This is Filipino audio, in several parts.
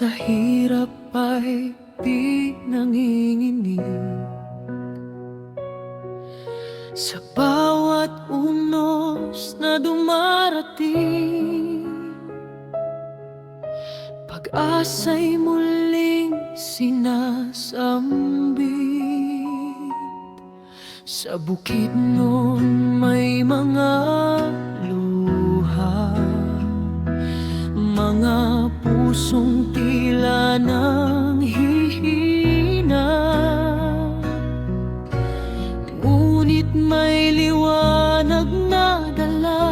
Sa hirap ay di nanginginig, sa bawat unos na dumarating. Pag-asa'y muling sinasambit. Sa bukid nun may mga luha, mga pusong tila nang hihina, ngunit may liwanag na dala,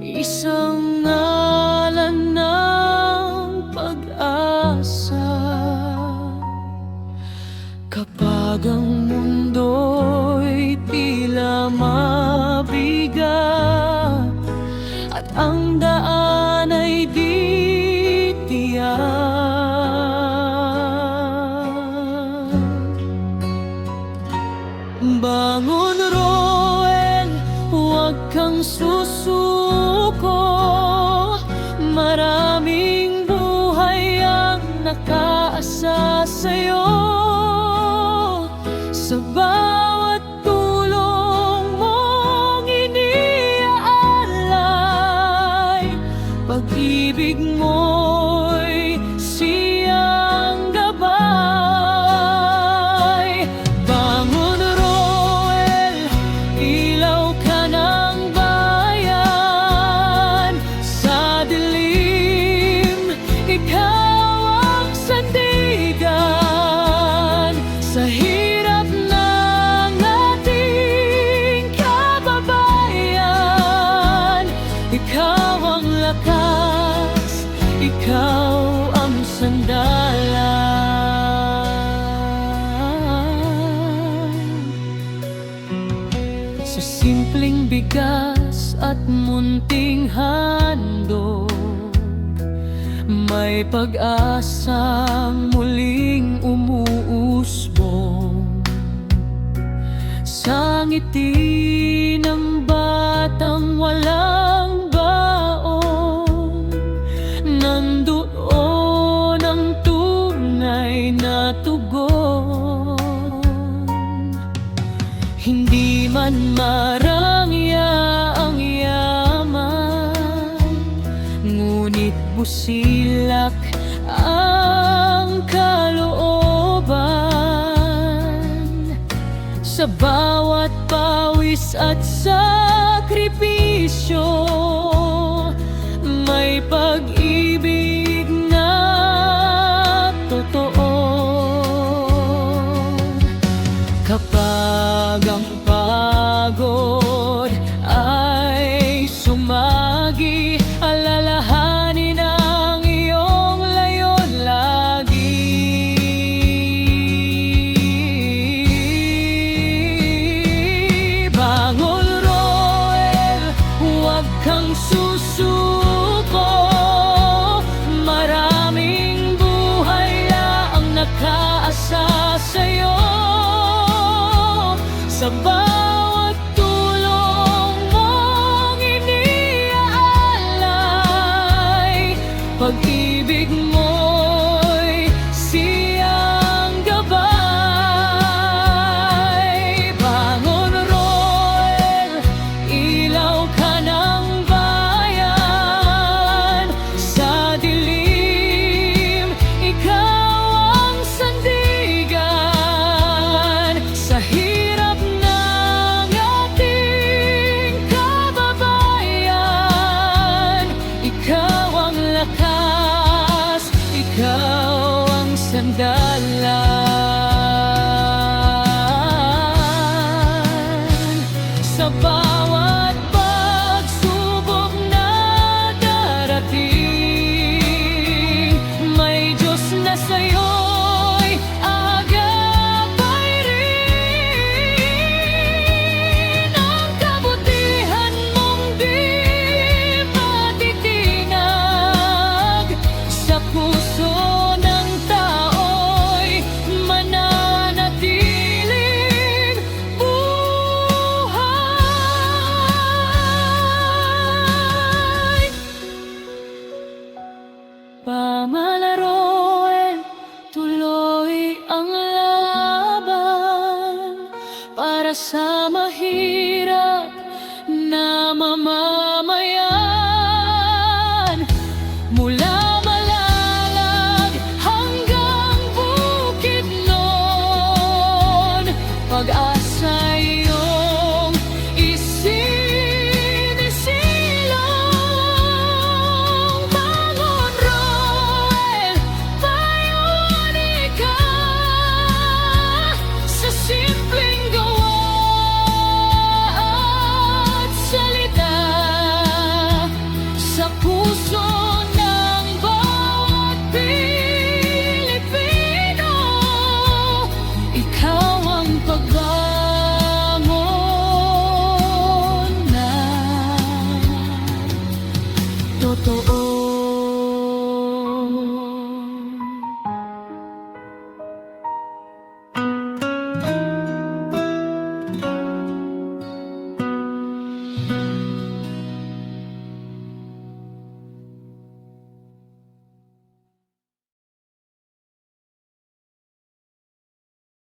isang ngalan ng pag-asa. Kapag ang mundo'y tila mabigat at ang daan ay di tiyak, bangon Roel, huwag kang susuko. Maraming buhay ang nakaasa sa'yo. Sa bawat tulong mong iniaalay, pag-ibig mo'y siyang gabay. Bangon Roel, ilaw ka ng bayan. Sa dilim, ikaw ang sandigan. Sa hirap ng ating kababayan, ikaw ang lakas, ikaw ang sandalan. Sa simpleng bigas at munting handog, may pag-asang muling umuusbong. Sa ngiti ng batang walang baon, nandoon ang tunay na tugon. Hindi man marangya ang yaman, ngunit busilak ang kalooban. Sa bawat pawis at sakripisyo, may pag-ibig na totoo. Kapag ang pagod ay sumagi, alalahanin ang iyong layon lagi. Bangon Roel, huwag kang susuko. Maraming buhay ang nakaasa sa'yo. Sa bawat tulong mong iniaalay, pag-ibig mo'y siyang gabay. Bangon Roel, ilaw ka ng bayan. Sa dilim, ikaw ang sandigan. Sa hirap ng sa mahirap na mamamayan. Mula Malalag hanggang Bukidnon, pag-asa iyong isinisilong. Bangon Roel, payuhan ka sa simpleng gawa at salita, sa puso ng bawat Pilipino. Ikaw ang pagbangon na totoo.